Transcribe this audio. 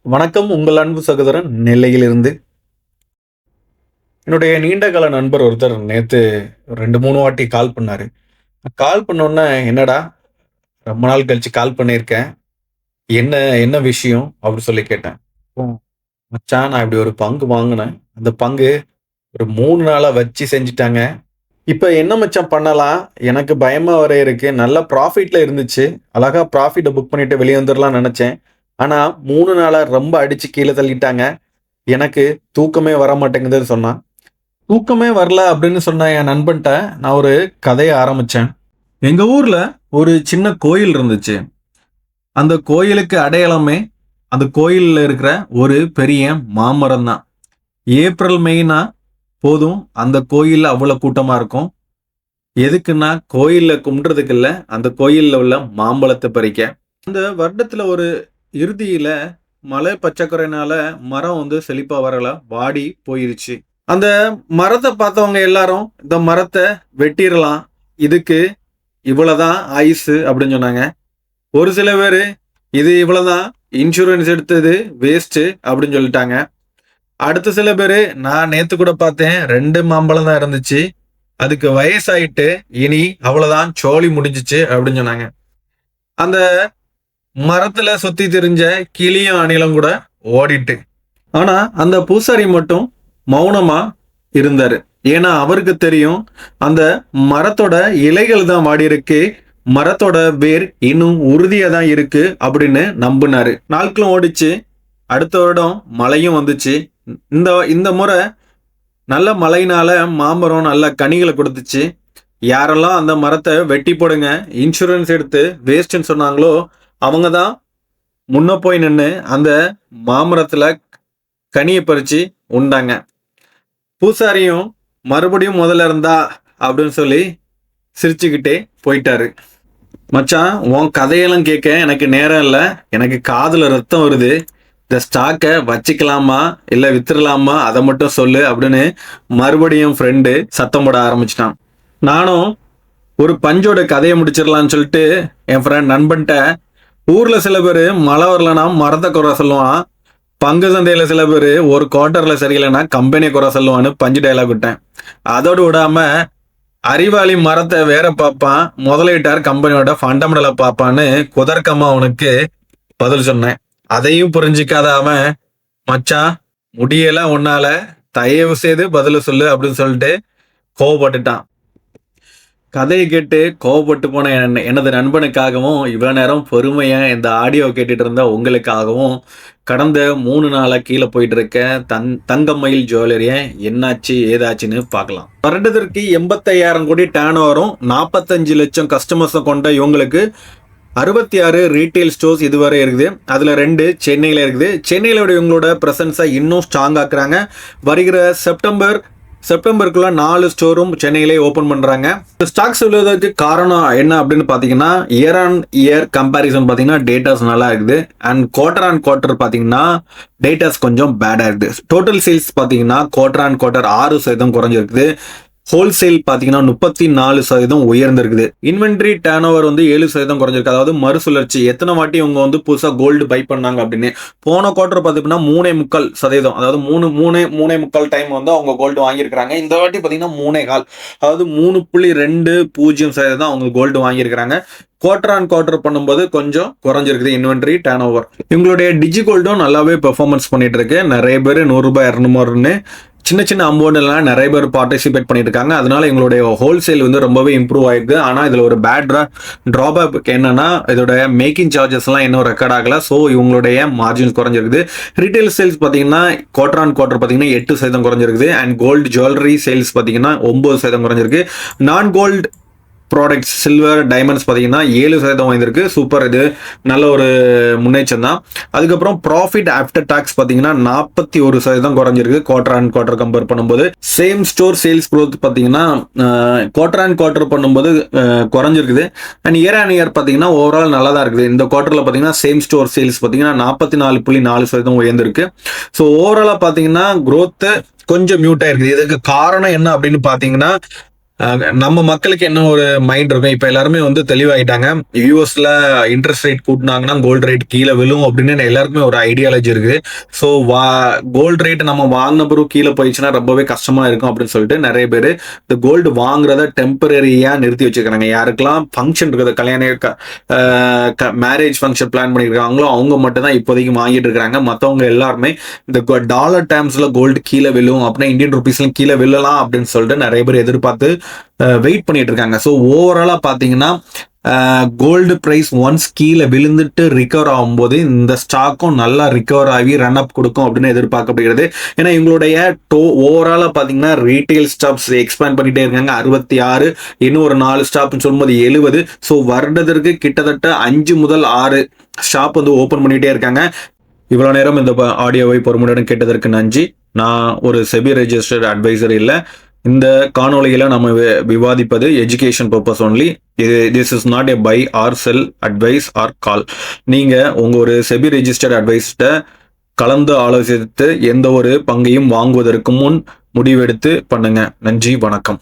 வணக்கம். உங்கள் அன்பு சகோதரன் நெல்லையிலிருந்து. என்னுடைய நீண்டகால நண்பர் ஒருத்தர் நேத்து 2, 3 வாட்டி கால் பண்ணாரு. கால் பண்ணோனே, "என்னடா ரொம்ப நாள் கழிச்சு கால் பண்ணியிருக்கேன். என்ன என்ன விஷயம்?" அப்படி சொல்லி கேட்டேன். "ம் மச்சான் நான் இப்படி ஒரு பங்கு வாங்குனேன். அந்த பங்கு ஒரு 3 நாளா வச்சு செஞ்சுட்டாங்க. இப்ப என்ன மச்சான் பண்ணலாம்? எனக்கு பயமா வேற இருக்கு. நல்ல ப்ராஃபிட்ல இருந்துச்சு. அழகா ப்ராஃபிட்ட புக் பண்ணிட்டு வெளிய வந்துரலாம்னு நெனச்சேன். ஆனா 3 நாளா ரொம்ப அடிச்சு கீழ தள்ளிட்டாங்க. எனக்கு தூக்கமே வரமாட்டேங்குதுன்னு" சொன்னான். தூக்கமே வரல அப்படின்னு சொன்ன என் நண்பன்ட்ட நான் ஒரு கதைய ஆரம்பிச்சேன். எங்க ஊர்ல ஒரு சின்ன கோயில் இருந்துச்சு. அந்த கோயிலுக்கு அடையாளமே அந்த கோயில்ல இருக்கிற ஒரு பெரிய மாமரம் தான். ஏப்ரல், மெய்னா போதும் அந்த கோயில்ல அவ்வளவு கூட்டமா இருக்கும். எதுக்குன்னா கோயில்ல கும்பிடுறதுக்கு இல்ல, அந்த கோயில்ல உள்ள மாம்பழத்த பறிக்க. அந்த வருடத்துல ஒரு இறுதியில மழை பற்றாக்குறையினால மரம் வந்து செழிப்பா வரல, வாடி போயிருச்சு. அந்த மரத்த பார்த்தவங்க எல்லாரும், "இந்த மரத்த வெட்டிறலாம். இதுக்கு இவ்வளதான் ஆயுசு" அப்படின்னு சொன்னாங்க. ஒரு சில பேரு, "இது இவ்வளதான். இன்சூரன்ஸ் எடுத்தது வேஸ்ட்டு" அப்படின்னு சொல்லிட்டாங்க. அடுத்த சில பேரு, "நான் நேத்து கூட பார்த்தேன். 2 மாம்பழம் தான் இருந்துச்சு. அதுக்கு வயசாயிட்டு, இனி அவ்வளதான் சோலி முடிஞ்சுச்சு" அப்படின்னு சொன்னாங்க. அந்த மரத்துல சுத்தி திரிஞ்ச கிளியும், அணிலும் கூட ஓடிட்டு. ஆனா, அந்த பூசாரி மட்டும் மௌனமா இருந்தாரு. ஏன்னா, அவருக்கு தெரியும், அந்த மரத்தோட இலைகள் தான் வாடியிருக்கு. மரத்தோட வேர் இன்னும் உறுதியா தான் இருக்கு அப்படின்னு நம்புனாரு. நாட்களும் ஓடிச்சு. அடுத்த வருடம் மழையும் வந்துச்சு. இந்த இந்த முறை நல்ல மழையினால மாமரம் நல்ல கனிகள குடுத்துச்சு. யாரெல்லாம் அந்த மரத்த வெட்டி போடுங்க, இன்சூரன்ஸ் எடுத்து வேஸ்ட்ன்னு சொன்னாங்களோ, அவங்க தான் முன்ன போய் நின்னு அந்த மாமரத்துல கனிய பறிச்சு உண்டாங்க. பூசாரியும் மறுபடியும் முதல்ல இருந்தா அப்படின்னு சொல்லி சிரிச்சுக்கிட்டே போயிட்டாரு. "மச்சான், உன் கதையெல்லாம் கேட்க எனக்கு நேரம் இல்ல. எனக்கு காதுல ரத்தம் வருது. இந்த ஸ்டாக்க வச்சுக்கலாமா? இல்ல வித்துறலாமா? அத மட்டும் சொல்லு" அப்படின்னு மறுபடியும் ஃப்ரெண்டு சத்தம் போட ஆரம்பிச்சுட்டான். நானும் ஒரு பஞ்சோட கதைய முடிச்சிடலாம்னு சொல்லிட்டு என் ஃப்ரெண்ட் நண்பன்ட்ட, ஊர்ல சில பேரு மழை வரலன்னா மரத்த குறை சொல்லுவான். பங்கு சந்தையில சில பேரு ஒரு குவார்ட்டர்ல சரியில்லைன்னா கம்பெனிய குறை சொல்லுவான்னு பஞ்சு டயலாக் விட்டேன். அதோடு விடாம, அறிவாளி மரத்த வேற பார்ப்பான், முதலீட்டார் கம்பெனியோட ஃபண்டமெண்டல பார்ப்பான்னு குதர்க்கமா அவனுக்கு பதில் சொன்னேன். அதையும் புரிஞ்சுக்காத அவன், "மச்சான் முடியல உன்னால, தயவு செய்து பதில சொல்லு" அப்படின்னு சொல்லிட்டு கோவப்பட்டுட்டான். கதைய கேட்டு கோவப்பட்டு போன எனது நண்பனுக்காகவும், இவ்வளவு நேரம் பொறுமையா இந்த ஆடியோ கேட்டுட்டு இருந்த உங்களுக்காகவும், கடந்த 3 நாளா கீழ போயிட்டு இருக்க தங்கமயில் ஜுவல்லரிய என்னாச்சு, ஏதாச்சுன்னு பார்க்கலாம். வருடத்திற்கு 85,000 கோடி டர்ன் ஓவரும், 45 லட்சம் கஸ்டமர்ஸ கொண்ட இவங்களுக்கு 66 ரீட்டெயில் ஸ்டோர்ஸ் இதுவரை இருக்குது. அதுல 2 சென்னையில இருக்குது. சென்னையில இவங்களோட பிரசன்ஸை இன்னும் ஸ்ட்ராங் ஆக்குறாங்க. வருகிற செப்டம்பருக்குள்ள 4 ஸ்டோரும் சென்னையிலே ஓபன் பண்றாங்க. ஸ்டாக்ஸ் விழுவதற்கு காரணம் என்ன அப்படின்னு பாத்தீங்கன்னா, இயர் ஆன் இயர் கம்பேரிசன் பாத்தீங்கன்னா டேட்டாஸ் நல்லா இருக்குது. அண்ட் குவார்டர் ஆன் குவார்டர் பாத்தீங்கன்னா டேட்டாஸ் கொஞ்சம் பேடா இருக்குது. டோட்டல் சேல்ஸ் பாத்தீங்கன்னா குவார்டர் ஆன் குவார்டர் 6% குறைஞ்சிருக்குது. ஹோல்சேல் பாத்தீங்கன்னா 34% உயர்ந்திருக்குது. இன்வென்டரி டர்ன் ஓவர் வந்து 7% குறைஞ்சிருக்கு. அதாவது மறுசுழற்சி, எத்தனை வாட்டி இவங்க வந்து புதுசா கோல்டு பை பண்ணாங்க அப்படின்னு. போன குவார்டர் பாத்தீங்கன்னா 3.25%, அதாவது 3.25 டைம் வந்து அவங்க கோல்டு வாங்கியிருக்காங்க. இந்த வாட்டி பாத்தீங்கன்னா 3.25, அதாவது 3.20% அவங்க கோல்டு வாங்கியிருக்காங்க. குவார்டர் ஆன் குவார்டர் பண்ணும்போது கொஞ்சம் குறைஞ்சிருக்குது இன்வென்டரி டர்ன் ஓவர். இவங்களுடைய டிஜி கோல்டும் நல்லாவே பெர்ஃபார்மன்ஸ் பண்ணிட்டு இருக்கு. நிறைய பேர் ரூ. 100 200ன்னு சின்ன சின்ன அமௌண்ட் எல்லாம் நிறைய பேர் பார்ட்டிசிபேட் பண்ணிட்டு இருக்காங்க. அதனால எங்களுடைய ஹோல்சேல் வந்து ரொம்பவே இம்ப்ரூவ் ஆயிருக்கு. ஆனா இதுல ஒரு பேட் டிராபேக் என்னன்னா, இதோட மேக்கிங் சார்ஜஸ் எல்லாம் இன்னும் ரெக்கார்ட் ஆகல. ஸோ இவங்களுடைய மார்ஜின்ஸ் குறைஞ்சிருக்குது. ரீட்டைல் சேல்ஸ் பாத்தீங்கன்னா குவார்டர் ஆன் குவார்டர் பாத்தீங்கன்னா 8% குறைஞ்சிருக்குது. அண்ட் கோல்டு ஜுவல்லரி சேல்ஸ் பாத்தீங்கன்னா 9% குறைஞ்சிருக்கு. நான் கோல்டு ப்ராடக்ட்ஸ் சில்வர் டைமண்ட்ஸ் பார்த்தீங்கன்னா 7% வாங்கியிருக்கு. சூப்பர், இது நல்ல ஒரு முன்னேற்றம் தான். அதுக்கப்புறம் ப்ராஃபிட் ஆஃப்டர் டாக்ஸ் பார்த்தீங்கன்னா 41% குறைஞ்சிருக்கு குவார்டர் ஆன் குவார்டர் கம்பேர் பண்ணும்போது. சேம் ஸ்டோர் சேல்ஸ் க்ரோத் பார்த்தீங்கன்னா குவார்டர் ஆன் குவார்டர் பண்ணும்போது குறைஞ்சிருக்குது. அண்ட் இயர் ஆன் இயர் பார்த்தீங்கன்னா ஓவரால் நல்லா தான் இருக்குது. இந்த குவார்டரில் பார்த்தீங்கன்னா சேம் ஸ்டோர் சேல்ஸ் பார்த்தீங்கன்னா 44.4% உயர்ந்திருக்கு. ஸோ ஓவராலாக பார்த்தீங்கன்னா க்ரோத்து கொஞ்சம் மியூட் ஆயிருக்குது. இதுக்கு காரணம் என்ன அப்படின்னு பார்த்தீங்கன்னா, நம்ம மக்களுக்கு என்ன ஒரு மைண்ட் இருக்கும், இப்ப எல்லாருமே வந்து தெளிவாயிட்டாங்க. யுஎஸ்ல இன்ட்ரெஸ்ட் ரேட் கூட்டினாங்கன்னா கோல்டு ரேட் கீழே விழும் அப்படின்னு எல்லாருக்குமே ஒரு ஐடியாலஜி இருக்கு. ஸோ கோல்டு ரேட் நம்ம வாங்கின பிறகு கீழே போயிடுச்சுன்னா ரொம்பவே கஷ்டமா இருக்கும் அப்படின்னு சொல்லிட்டு நிறைய பேர் இந்த கோல்டு வாங்குறத டெம்பரரியா நிறுத்தி வச்சிருக்காங்க. யாருக்கெல்லாம் ஃபங்க்ஷன் இருக்குது, மேரேஜ் ஃபங்க்ஷன் பிளான் பண்ணிருக்காங்களோ அவங்க மட்டும் தான் இப்போதைக்கு வாங்கிட்டு இருக்காங்க. மற்றவங்க எல்லாருமே இந்த டாலர் டேர்ம்ஸ்ல கோல்டு கீழே விழும் அப்படின்னா இந்தியன் ருபீஸ்ல கீழே விழலாம் அப்படின்னு சொல்லிட்டு நிறைய பேர் எதிர்பார்த்து வெயிட் பண்ணிட்டு இருக்காங்க. ஸோ ஓவராலா பாத்தீங்கன்னா கோல்டு பிரைஸ் ஒன்ஸ் கீழே விழுந்துட்டு ரிகவர் ஆகும்போது இந்த ஸ்டாக்கும் நல்லா ரிகவர் ஆகி ரன் அப் கொடுக்கும் அப்படின்னு எதிர்பார்க்கப்படுகிறது. ஏன்னா இவங்களுடைய ஓவராலா பாத்தீங்கன்னா ரீட்டைல் ஸ்டாப்ஸ் எக்ஸ்பேண்ட் பண்ணிட்டே இருக்காங்க. 66, இன்னும் ஒரு 4 ஸ்டாப்னு சொல்லும்போது 70. ஸோ வருடத்திற்கு கிட்டத்தட்ட 5 முதல் 6 ஷாப் வந்து ஓபன் பண்ணிட்டே இருக்காங்க. இவ்வளவு நேரம் இந்த ஆடியோவை பொறுமையுடன் கேட்டதற்கு நன்றி. நான் ஒரு செபி ரெஜிஸ்டர்ட் அட்வைசர் இல்லை. இந்த காணொலியில நம்ம விவாதிப்பது education purpose only. This is not a buy or sell advice or call. நீங்க உங்க ஒரு செபி ரெஜிஸ்டர்ட் அட்வைஸ்ட கலந்து ஆலோசித்து எந்த ஒரு பங்கையும் வாங்குவதற்கு முன் முடிவெடுத்து பண்ணுங்க. நன்றி, வணக்கம்.